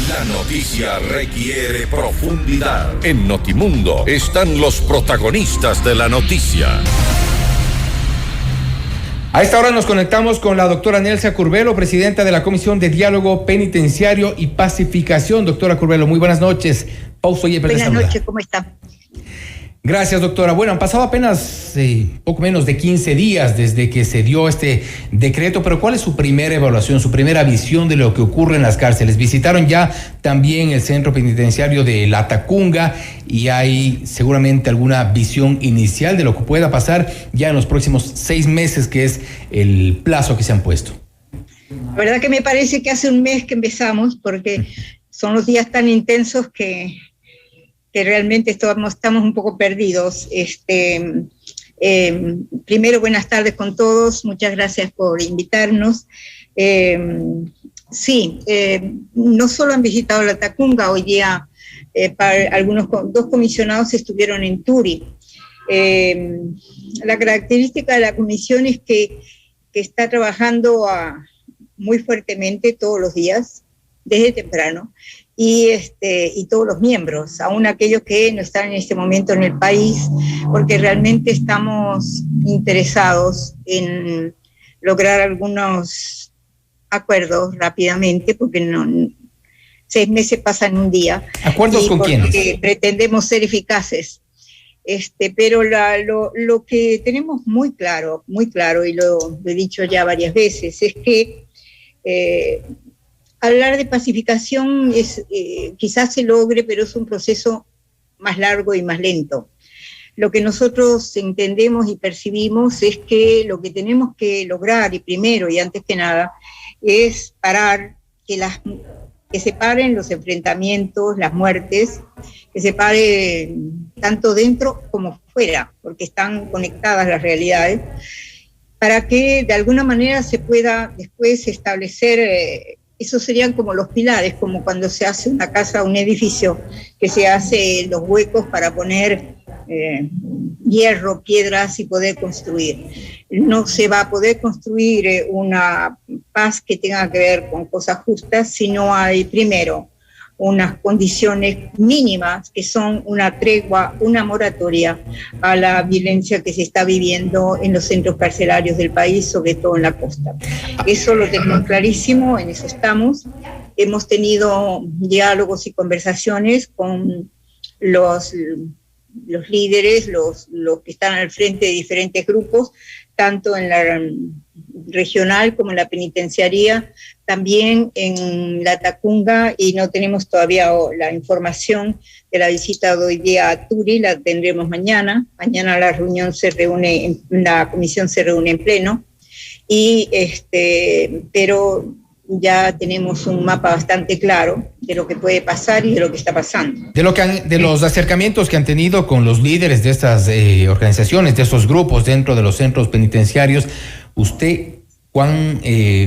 La noticia requiere profundidad. En Notimundo están los protagonistas de la noticia. A esta hora nos conectamos con la doctora Nelsa Curbelo, presidenta de la Comisión de Diálogo Penitenciario y Pacificación. Doctora Curbelo, muy buenas noches. Pauso y Buenas noches, ¿cómo está? Gracias, doctora. Bueno, han pasado apenas poco menos de 15 días desde que se dio este decreto, pero ¿cuál es su primera evaluación, su primera visión de lo que ocurre en las cárceles? Visitaron ya también el centro penitenciario de La Tacunga y hay seguramente alguna visión inicial de lo que pueda pasar ya en los próximos 6 meses, que es el plazo que se han puesto. La verdad que me parece que hace un mes que empezamos, porque son los días tan intensos que realmente estamos un poco perdidos. Primero, buenas tardes con todos, muchas gracias por invitarnos. No solo han visitado La Tacunga, hoy día dos comisionados estuvieron en Turi. La característica de la comisión es que está trabajando muy fuertemente todos los días, desde temprano, y todos los miembros, aún aquellos que no están en este momento en el país, porque realmente estamos interesados en lograr algunos acuerdos rápidamente, porque 6 meses pasan un día. ¿Acuerdos con quiénes? Pretendemos ser eficaces. Pero lo que tenemos muy claro, y lo he dicho ya varias veces, es que hablar de pacificación quizás se logre, pero es un proceso más largo y más lento. Lo que nosotros entendemos y percibimos es que lo que tenemos que lograr, y primero y antes que nada, es parar, que se paren los enfrentamientos, las muertes, que se pare tanto dentro como fuera, porque están conectadas las realidades, para que de alguna manera se pueda después establecer. Esos serían como los pilares, como cuando se hace una casa, un edificio, que se hace los huecos para poner hierro, piedras y poder construir. No se va a poder construir una paz que tenga que ver con cosas justas si no hay primero unas condiciones mínimas que son una tregua, una moratoria a la violencia que se está viviendo en los centros carcelarios del país, sobre todo en la costa. Eso lo tenemos clarísimo, en eso estamos. Hemos tenido diálogos y conversaciones con los líderes, los que están al frente de diferentes grupos, tanto en la regional como en la penitenciaría, también en La Tacunga, y no tenemos todavía la información de la visita de hoy día a Turi, la tendremos mañana. Mañana la comisión se reúne en pleno, pero ya tenemos un mapa bastante claro de lo que puede pasar y de lo que está pasando. De los acercamientos que han tenido con los líderes de estas organizaciones, de estos grupos dentro de los centros penitenciarios, ¿usted cuán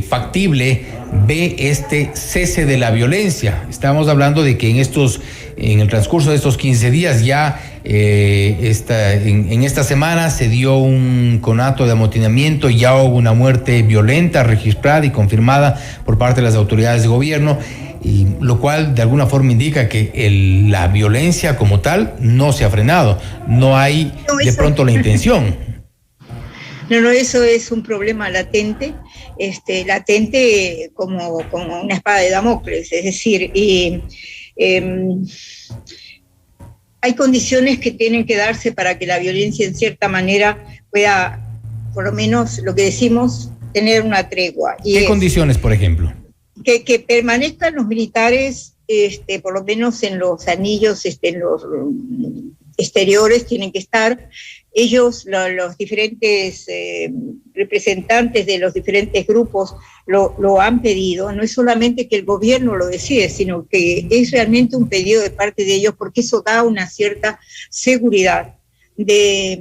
factible ve este cese de la violencia? Estamos hablando de que en el transcurso de estos 15 días ya en esta semana se dio un conato de amotinamiento, ya hubo una muerte violenta registrada y confirmada por parte de las autoridades de gobierno, y lo cual de alguna forma indica que la violencia como tal no se ha frenado, no hay de pronto la intención. No, eso es un problema latente como una espada de Damocles, es decir, hay condiciones que tienen que darse para que la violencia en cierta manera pueda, por lo menos lo que decimos, tener una tregua. ¿Qué condiciones, por ejemplo? Que permanezcan los militares, por lo menos en los anillos, en los exteriores tienen que estar. Ellos, los diferentes representantes de los diferentes grupos lo han pedido. No es solamente que el gobierno lo decide, sino que es realmente un pedido de parte de ellos, porque eso da una cierta seguridad de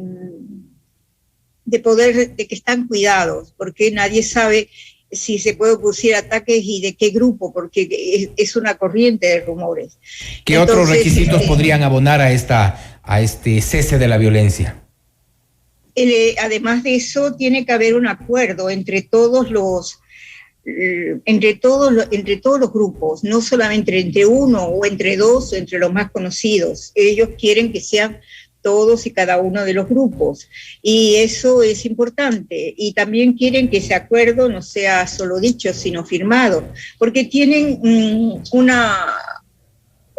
poder, de que están cuidados, porque nadie sabe si se puede producir ataques y de qué grupo, porque es una corriente de rumores. ¿Qué otros requisitos podrían abonar a este cese de la violencia? Además de eso, tiene que haber un acuerdo entre todos los entre todos los grupos, no solamente entre uno o entre dos, entre los más conocidos. Ellos quieren que sean todos y cada uno de los grupos, y eso es importante. Y también quieren que ese acuerdo no sea solo dicho, sino firmado, porque tienen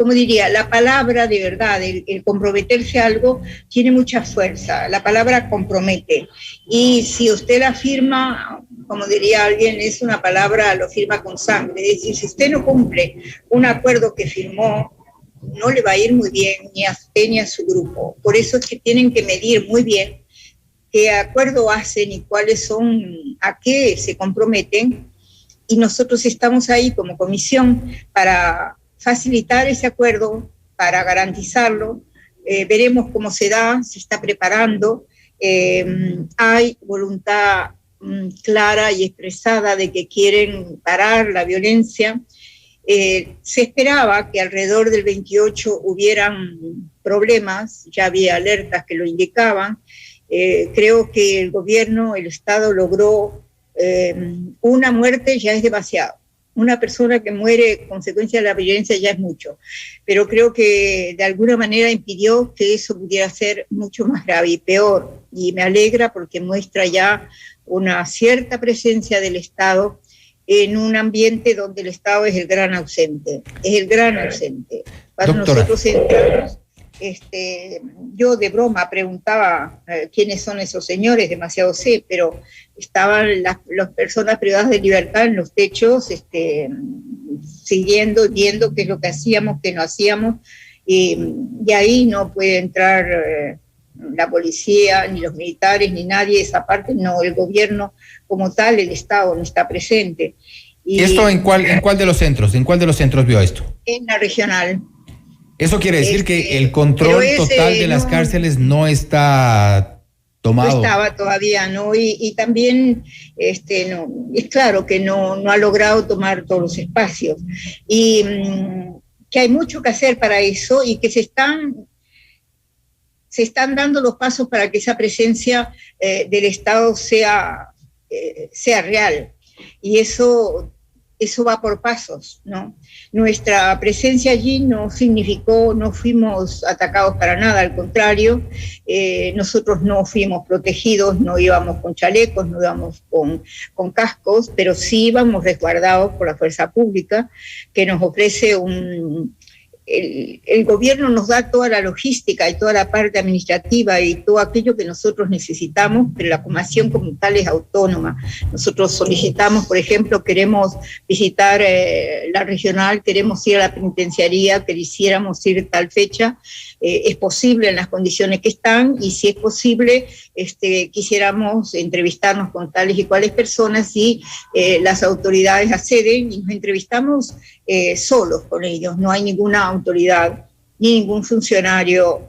como diría, la palabra de verdad, el comprometerse a algo, tiene mucha fuerza. La palabra compromete. Y si usted la firma, como diría alguien, es una palabra, lo firma con sangre. Es decir, si usted no cumple un acuerdo que firmó, no le va a ir muy bien ni a usted ni a su grupo. Por eso es que tienen que medir muy bien qué acuerdo hacen y cuáles son, a qué se comprometen. Y nosotros estamos ahí como comisión para facilitar ese acuerdo, para garantizarlo. Veremos cómo se da, se está preparando. Hay voluntad clara y expresada de que quieren parar la violencia. Se esperaba que alrededor del 28 hubieran problemas, ya había alertas que lo indicaban. Creo que el gobierno, el Estado logró una muerte, ya es demasiado. Una persona que muere consecuencia de la violencia ya es mucho, pero creo que de alguna manera impidió que eso pudiera ser mucho más grave y peor, y me alegra porque muestra ya una cierta presencia del Estado en un ambiente donde el Estado es el gran ausente, Cuando Doctora. nosotros entramos, yo de broma preguntaba quiénes son esos señores, demasiado sé, pero estaban las personas privadas de libertad en los techos, siguiendo, viendo qué es lo que hacíamos, qué no hacíamos, y ahí no puede entrar la policía, ni los militares, ni nadie, esa parte no, el gobierno como tal, el Estado no está presente. ¿Y esto en cuál de los centros? ¿En cuál de los centros vio esto? En la regional. Eso quiere decir que el control total de las cárceles no está tomado. No estaba todavía, ¿no? Y también, no, es claro que no ha logrado tomar todos los espacios. Y que hay mucho que hacer para eso y que se están dando los pasos para que esa presencia del Estado sea real. Y eso va por pasos, ¿no? Nuestra presencia allí no fuimos atacados para nada, al contrario, nosotros no fuimos protegidos, no íbamos con chalecos, no íbamos con cascos, pero sí íbamos resguardados por la fuerza pública, que nos ofrece el gobierno nos da toda la logística y toda la parte administrativa y todo aquello que nosotros necesitamos, pero la comisión como tal es autónoma. Nosotros solicitamos, por ejemplo, queremos visitar la regional, queremos ir a la penitenciaría, que quisiéramos ir tal fecha, es posible en las condiciones que están, y si es posible, quisiéramos entrevistarnos con tales y cuales personas, y las autoridades acceden y nos entrevistamos solos con ellos, no hay ninguna autoridad ni ningún funcionario,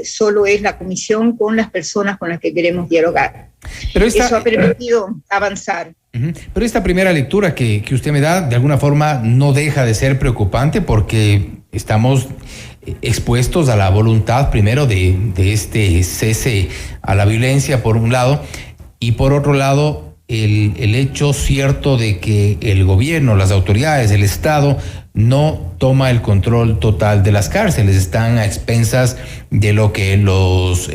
solo es la comisión con las personas con las que queremos dialogar. Pero eso ha permitido avanzar. Pero esta primera lectura que usted me da, de alguna forma, no deja de ser preocupante, porque estamos expuestos a la voluntad primero de este cese a la violencia por un lado, y por otro lado el hecho cierto de que el gobierno, las autoridades, el Estado no toma el control total de las cárceles, están a expensas de lo que los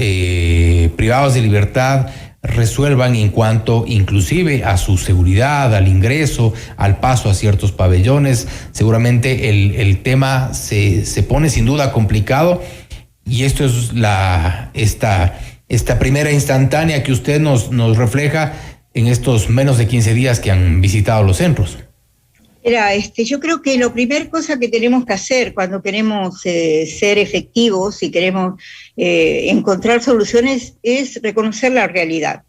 privados de libertad resuelvan en cuanto inclusive a su seguridad, al ingreso, al paso a ciertos pabellones. Seguramente el tema se pone sin duda complicado, y esto es esta primera instantánea que usted nos refleja en estos menos de 15 días que han visitado los centros. Yo creo que la primera cosa que tenemos que hacer cuando queremos ser efectivos y queremos encontrar soluciones es reconocer la realidad.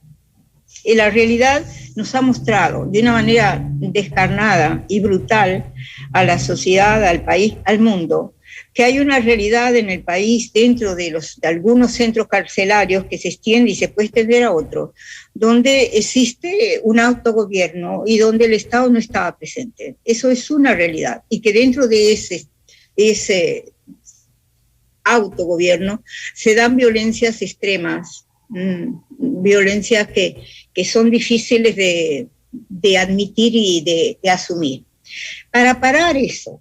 Y la realidad nos ha mostrado de una manera descarnada y brutal a la sociedad, al país, al mundo, que hay una realidad en el país dentro de algunos centros carcelarios que se extiende y se puede extender a otros, donde existe un autogobierno y donde el Estado no estaba presente. Eso es una realidad, y que dentro de ese autogobierno se dan violencias extremas, violencias que son difíciles de de admitir y de asumir. Para parar eso,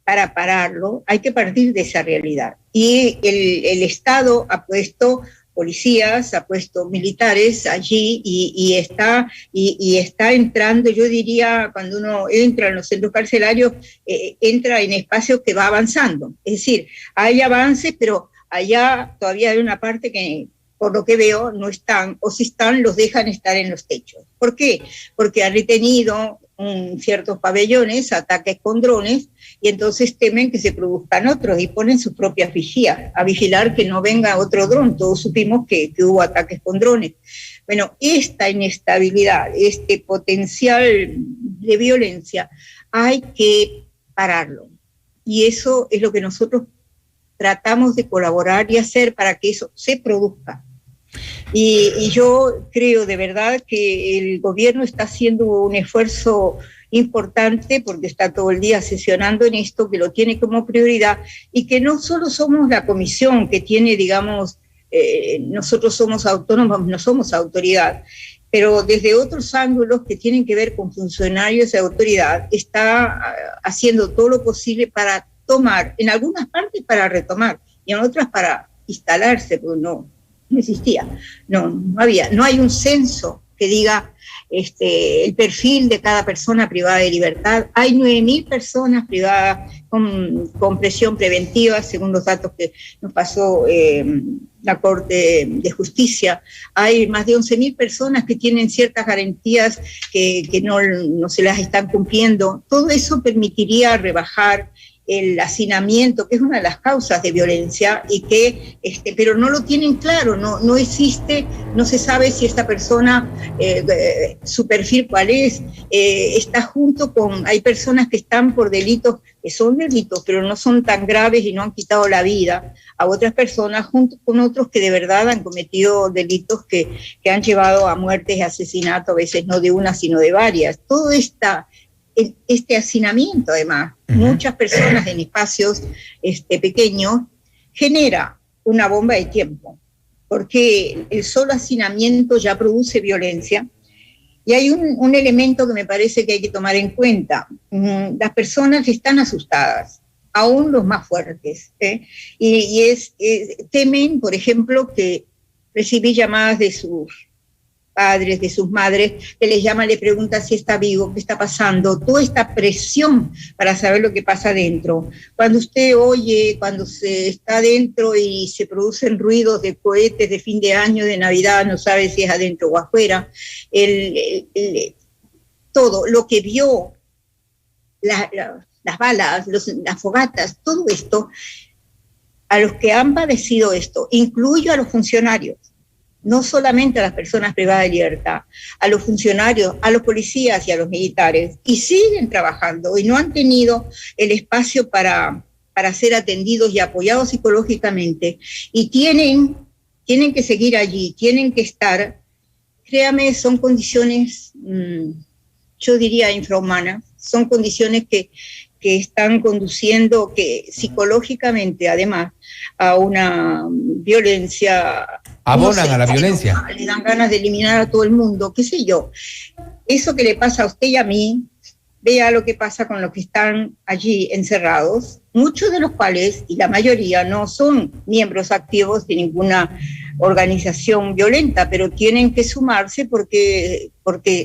para pararlo, hay que partir de esa realidad. Y el Estado ha puesto policías, ha puesto militares allí y está entrando, yo diría, cuando uno entra en los centros carcelarios, entra en espacios que va avanzando. Es decir, hay avances, pero allá todavía hay una parte que, por lo que veo, no están, o si están, los dejan estar en los techos. ¿Por qué? Porque han retenido ciertos pabellones, ataques con drones, y entonces temen que se produzcan otros y ponen sus propias vigías a vigilar que no venga otro dron. Todos supimos que hubo ataques con drones. Bueno, esta inestabilidad, este potencial de violencia, hay que pararlo. Y eso es lo que nosotros tratamos de colaborar y hacer para que eso se produzca. Y yo creo de verdad que el gobierno está haciendo un esfuerzo importante porque está todo el día sesionando en esto, que lo tiene como prioridad, y que no solo somos la comisión que tiene, digamos, nosotros somos autónomos, no somos autoridad, pero desde otros ángulos que tienen que ver con funcionarios de autoridad, está haciendo todo lo posible para tomar, en algunas partes para retomar, y en otras para instalarse, porque no existía, no había, no hay un censo que diga el perfil de cada persona privada de libertad. Hay 9.000 personas privadas con prisión preventiva, según los datos que nos pasó la Corte de Justicia. Hay más de 11.000 personas que tienen ciertas garantías que no se las están cumpliendo. Todo eso permitiría rebajar el hacinamiento, que es una de las causas de violencia, y que, pero no lo tienen claro, no existe, no se sabe si esta persona, su perfil cuál es, está junto con, hay personas que están por delitos, que son delitos, pero no son tan graves y no han quitado la vida a otras personas, junto con otros que de verdad han cometido delitos que han llevado a muertes y asesinatos, a veces no de una, sino de varias. Todo este hacinamiento, además, muchas personas en espacios pequeños, genera una bomba de tiempo, porque el solo hacinamiento ya produce violencia. Y hay un elemento que me parece que hay que tomar en cuenta. Las personas están asustadas, aún los más fuertes, y temen, por ejemplo, que recibir llamadas de sus padres, de sus madres, que les llaman, le preguntan si está vivo, qué está pasando, toda esta presión para saber lo que pasa adentro. Cuando usted oye, cuando se está adentro y se producen ruidos de cohetes de fin de año, de Navidad, no sabe si es adentro o afuera, todo lo que vio, las balas, las fogatas, todo esto, a los que han padecido esto, incluyo a los funcionarios, no solamente a las personas privadas de libertad, a los funcionarios, a los policías y a los militares, y siguen trabajando y no han tenido el espacio para ser atendidos y apoyados psicológicamente, y tienen que seguir allí, tienen que estar. Créame, son condiciones, yo diría, infrahumanas, son condiciones que están conduciendo que psicológicamente, además, a una violencia. Abonan a la violencia. Le dan ganas de eliminar a todo el mundo, qué sé yo. Eso que le pasa a usted y a mí, vea lo que pasa con los que están allí encerrados, muchos de los cuales, y la mayoría, no son miembros activos de ninguna organización violenta, pero tienen que sumarse porque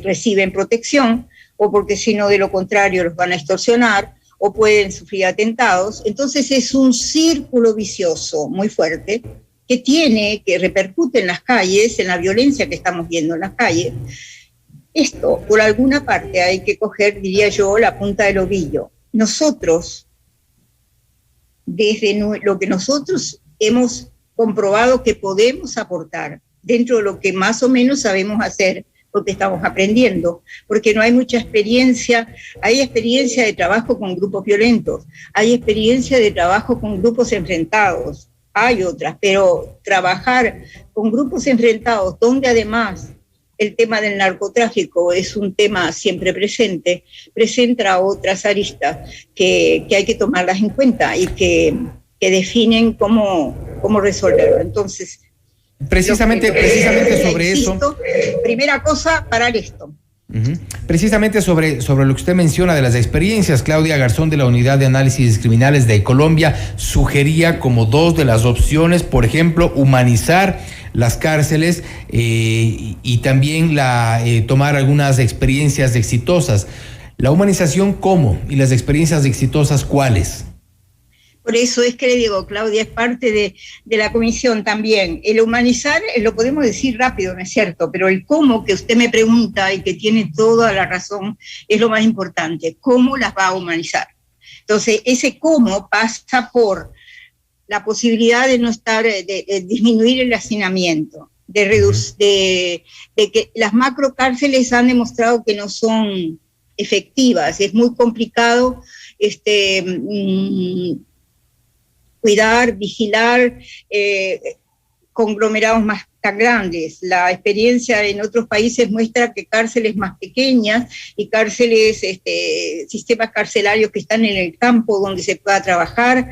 reciben protección, o porque si no, de lo contrario, los van a extorsionar, o pueden sufrir atentados. Entonces es un círculo vicioso muy fuerte que repercute en las calles, en la violencia que estamos viendo en las calles. Esto, por alguna parte, hay que coger, diría yo, la punta del ovillo. Nosotros, desde lo que nosotros hemos comprobado que podemos aportar, dentro de lo que más o menos sabemos hacer, porque estamos aprendiendo, porque no hay mucha experiencia. Hay experiencia de trabajo con grupos violentos, hay experiencia de trabajo con grupos enfrentados, hay otras, pero trabajar con grupos enfrentados, donde además el tema del narcotráfico es un tema siempre presente, presenta otras aristas que hay que tomarlas en cuenta y que definen cómo resolverlo. Entonces, precisamente sobre insisto, eso. Primera cosa, parar esto. Precisamente sobre lo que usted menciona de las experiencias, Claudia Garzón de la Unidad de Análisis Criminales de Colombia sugería como dos de las opciones, por ejemplo, humanizar las cárceles y también tomar algunas experiencias exitosas. ¿La humanización cómo? ¿Y las experiencias exitosas cuáles? Por eso es que le digo, Claudia, es parte de la comisión también. El humanizar lo podemos decir rápido, ¿no es cierto? Pero el cómo que usted me pregunta y que tiene toda la razón es lo más importante. ¿Cómo las va a humanizar? Entonces, ese cómo pasa por la posibilidad de no estar, de disminuir el hacinamiento, de que las macrocárceles han demostrado que no son efectivas. Es muy complicado cuidar, vigilar conglomerados más tan grandes. La experiencia en otros países muestra que cárceles más pequeñas y cárceles, sistemas carcelarios que están en el campo donde se pueda trabajar,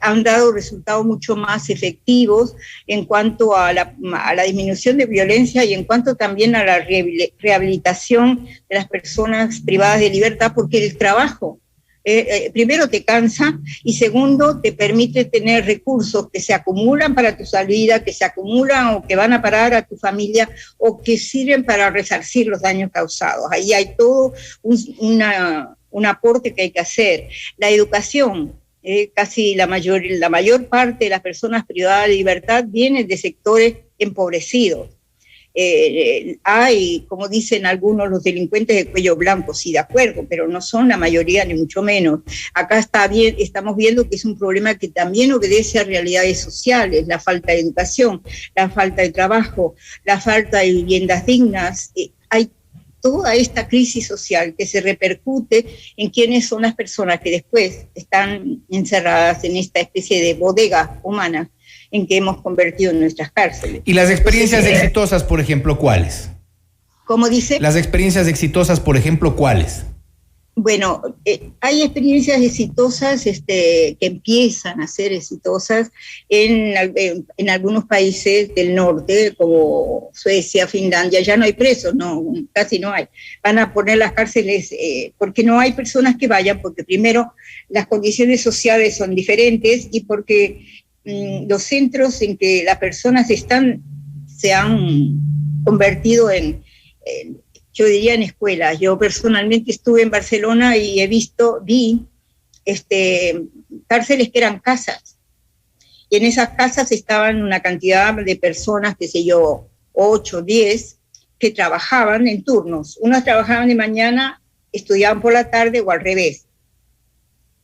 han dado resultados mucho más efectivos en cuanto a la disminución de violencia y en cuanto también a la rehabilitación de las personas privadas de libertad, porque el trabajo primero te cansa y segundo te permite tener recursos que se acumulan para tu salida, que se acumulan o que van a parar a tu familia o que sirven para resarcir los daños causados. Ahí hay todo un aporte que hay que hacer. La educación, casi la mayor parte de las personas privadas de libertad vienen de sectores empobrecidos. Hay, como dicen algunos, los delincuentes de cuello blanco, sí, de acuerdo, pero no son la mayoría, ni mucho menos. Acá estamos viendo que es un problema que también obedece a realidades sociales, la falta de educación, la falta de trabajo, la falta de viviendas dignas. Hay toda esta crisis social que se repercute en quiénes son las personas que después están encerradas en esta especie de bodega humana en que hemos convertido en nuestras cárceles. ¿Y las experiencias exitosas, por ejemplo, cuáles? ¿Cómo dice? Las experiencias exitosas, por ejemplo, ¿cuáles? Bueno, hay experiencias exitosas que empiezan a ser exitosas en algunos países del norte, como Suecia, Finlandia. Ya no hay presos, no, casi no hay. Van a poner las cárceles, porque no hay personas que vayan, porque primero las condiciones sociales son diferentes y porque los centros en que las personas se han convertido en yo diría en escuelas. Yo personalmente estuve en Barcelona y vi cárceles que eran casas. Y en esas casas estaban una cantidad de personas, 8, 10, que trabajaban en turnos. Unos trabajaban de mañana, estudiaban por la tarde o al revés.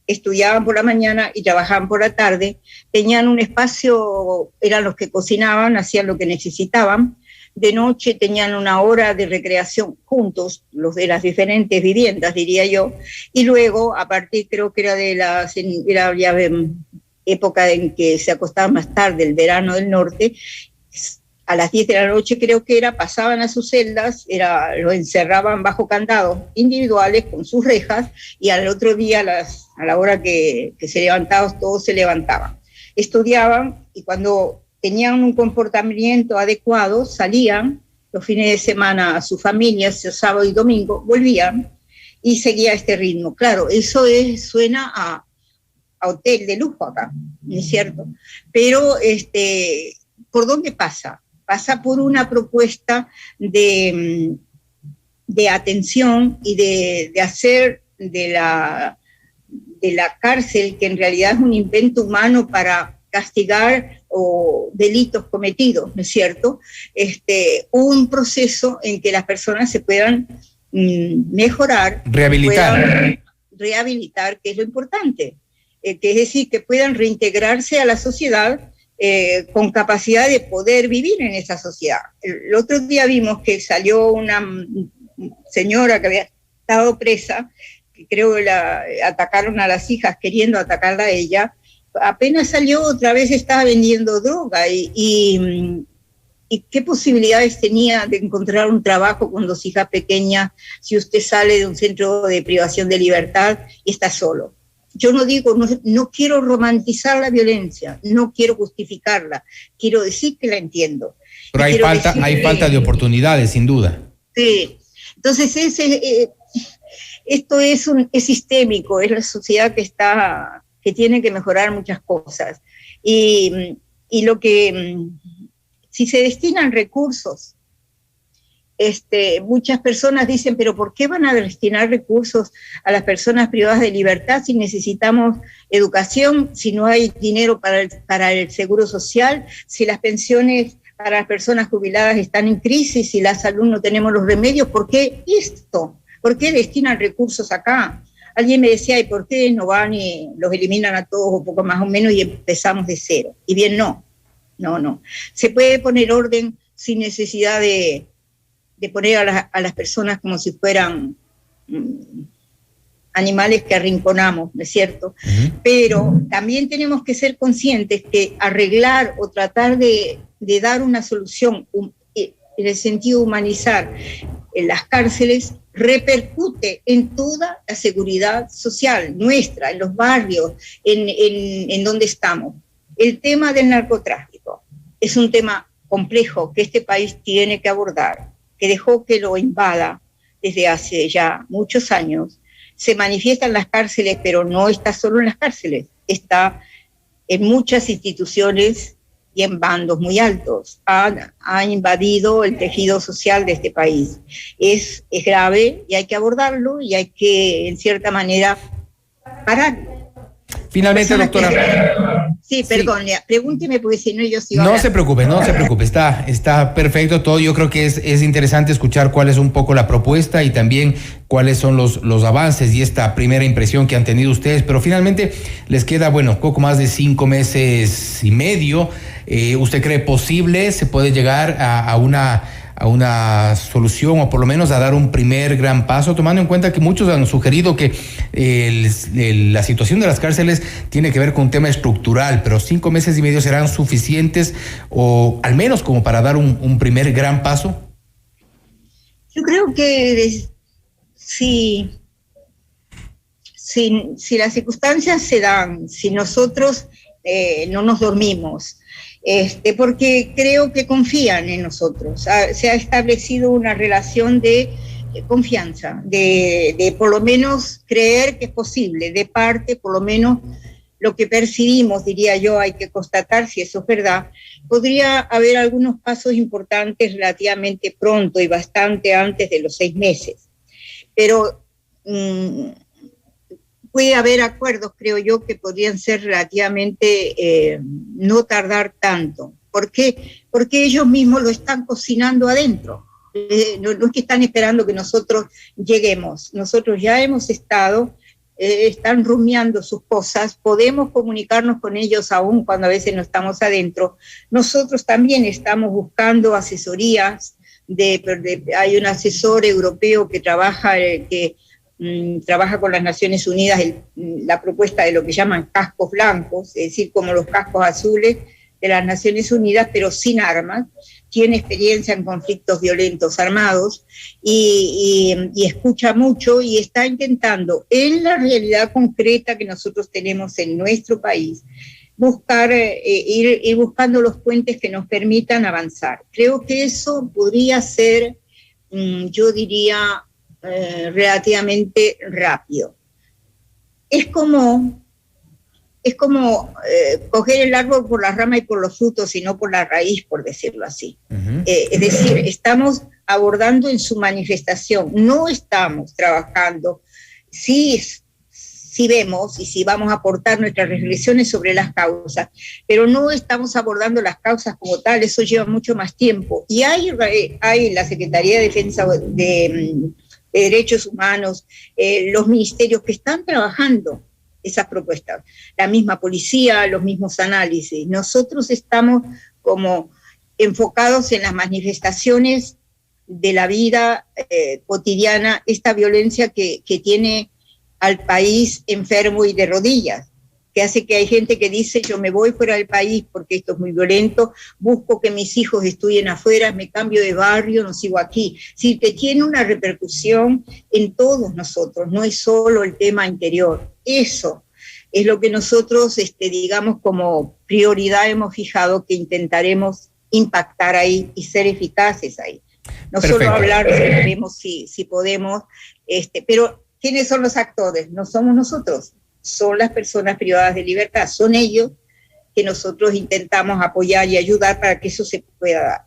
Estudiaban por la mañana y trabajaban por la tarde. Tenían un espacio, eran los que cocinaban, hacían lo que necesitaban. De noche tenían una hora de recreación juntos, los de las diferentes viviendas, diría yo, y luego, a partir, creo que era época en que se acostaban más tarde, el verano del norte, a las 10 de la noche creo que pasaban a sus celdas, lo encerraban bajo candados individuales con sus rejas, y al otro día, a la hora que se levantaban, todos se levantaban. Estudiaban, y cuando tenían un comportamiento adecuado, salían los fines de semana a sus familias, sábado y domingo, volvían y seguía este ritmo. Claro, eso suena a hotel de lujo acá, ¿no es cierto? Pero, ¿por dónde pasa? Pasa por una propuesta de atención y de hacer de la cárcel, que en realidad es un invento humano para castigar o delitos cometidos, ¿no es cierto? Un proceso en que las personas se puedan mejorar, rehabilitar, que es lo importante, que es decir, que puedan reintegrarse a la sociedad con capacidad de poder vivir en esa sociedad. El otro día vimos que salió una señora que había estado presa, que creo que atacaron a las hijas queriendo atacarla a ella. Apenas salió, otra vez estaba vendiendo droga y qué posibilidades tenía de encontrar un trabajo con 2 hijas pequeñas si usted sale de un centro de privación de libertad y está solo. Yo no quiero romantizar la violencia, no quiero justificarla, quiero decir que la entiendo. Pero hay falta de oportunidades, sin duda. Sí, Entonces, esto es sistémico, es la sociedad que tiene que mejorar muchas cosas. Y si se destinan recursos, muchas personas dicen, pero ¿por qué van a destinar recursos a las personas privadas de libertad si necesitamos educación, si no hay dinero para el seguro social, si las pensiones para las personas jubiladas están en crisis, si la salud no tenemos los remedios? ¿Por qué esto? ¿Por qué destinan recursos acá? Alguien me decía, ¿y por qué no van y los eliminan a todos o poco más o menos y empezamos de cero? Y bien, no. Se puede poner orden sin necesidad de poner a las personas como si fueran animales que arrinconamos, ¿no es cierto? Uh-huh. Pero también tenemos que ser conscientes que arreglar o tratar de dar una solución en el sentido de humanizar en las cárceles repercute en toda la seguridad social nuestra, en los barrios, en donde estamos. El tema del narcotráfico es un tema complejo que este país tiene que abordar, que dejó que lo invada desde hace ya muchos años. Se manifiesta en las cárceles, pero no está solo en las cárceles, está en muchas instituciones y en bandos muy altos. Ha invadido el tejido social de este país. Es grave y hay que abordarlo y hay que, en cierta manera, pararlo. Finalmente, doctora. Sí, perdón, sí. Pregúnteme porque si no yo sigo hablando. No se preocupe, está perfecto todo. Yo creo que es interesante escuchar cuál es un poco la propuesta y también cuáles son los avances y esta primera impresión que han tenido ustedes, pero finalmente les queda, poco más de 5 meses y medio. ¿Usted cree posible, se puede llegar a una solución o por lo menos a dar un primer gran paso, tomando en cuenta que muchos han sugerido que la situación de las cárceles tiene que ver con un tema estructural, pero 5 meses y medio serán suficientes o al menos como para dar un primer gran paso? Yo creo que si las circunstancias se dan, si nosotros no nos dormimos, porque creo que confían en nosotros. Se ha establecido una relación de confianza, de por lo menos creer que es posible, de parte, por lo menos lo que percibimos, diría yo, hay que constatar si eso es verdad. Podría haber algunos pasos importantes relativamente pronto y bastante antes de los 6 meses, pero puede haber acuerdos, creo yo, que podrían ser relativamente no tardar tanto. ¿Por qué? Porque ellos mismos lo están cocinando adentro. No es que están esperando que nosotros lleguemos. Nosotros ya hemos estado, están rumiando sus cosas, podemos comunicarnos con ellos aún cuando a veces no estamos adentro. Nosotros también estamos buscando asesorías. Hay un asesor europeo que trabaja con las Naciones Unidas la propuesta de lo que llaman cascos blancos, es decir, como los cascos azules de las Naciones Unidas, pero sin armas. Tiene experiencia en conflictos violentos armados y escucha mucho y está intentando, en la realidad concreta que nosotros tenemos en nuestro país, ir buscando los puentes que nos permitan avanzar. Creo que eso podría ser, yo diría, relativamente rápido. Es como coger el árbol por la rama y por los frutos y no por la raíz, por decirlo así. Uh-huh. Es decir, estamos abordando en su manifestación, no estamos trabajando. Sí vemos y sí vamos a aportar nuestras reflexiones sobre las causas, pero no estamos abordando las causas como tal, eso lleva mucho más tiempo. Y hay la Secretaría de Defensa de Derechos Humanos, los ministerios que están trabajando esas propuestas, la misma policía, los mismos análisis. Nosotros estamos como enfocados en las manifestaciones de la vida cotidiana, esta violencia que tiene al país enfermo y de rodillas, que hace que hay gente que dice, yo me voy fuera del país porque esto es muy violento, busco que mis hijos estudien afuera, me cambio de barrio, no sigo aquí. Sí, que tiene una repercusión en todos nosotros, no es solo el tema interior. Eso es lo que nosotros, digamos, como prioridad hemos fijado, que intentaremos impactar ahí y ser eficaces ahí. No Perfecto. solo hablar, veremos si podemos, pero ¿quiénes son los actores? No somos nosotros, son las personas privadas de libertad, son ellos que nosotros intentamos apoyar y ayudar para que eso se pueda dar.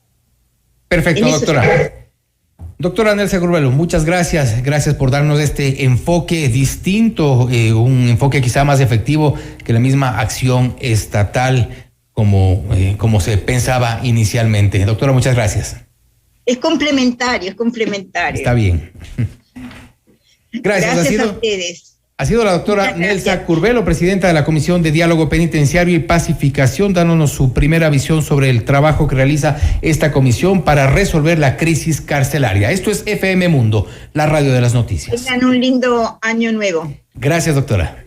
Perfecto, doctora. Doctora Nelsa Curvelo, muchas gracias. Gracias por darnos este enfoque distinto, un enfoque quizá más efectivo que la misma acción estatal como se pensaba inicialmente. Doctora, muchas gracias. Es complementario, es complementario. Está bien. Gracias a ustedes. Ha sido la doctora Nelsa Curvelo, presidenta de la Comisión de Diálogo Penitenciario y Pacificación, dándonos su primera visión sobre el trabajo que realiza esta comisión para resolver la crisis carcelaria. Esto es FM Mundo, la radio de las noticias. Tengan un lindo año nuevo. Gracias, doctora.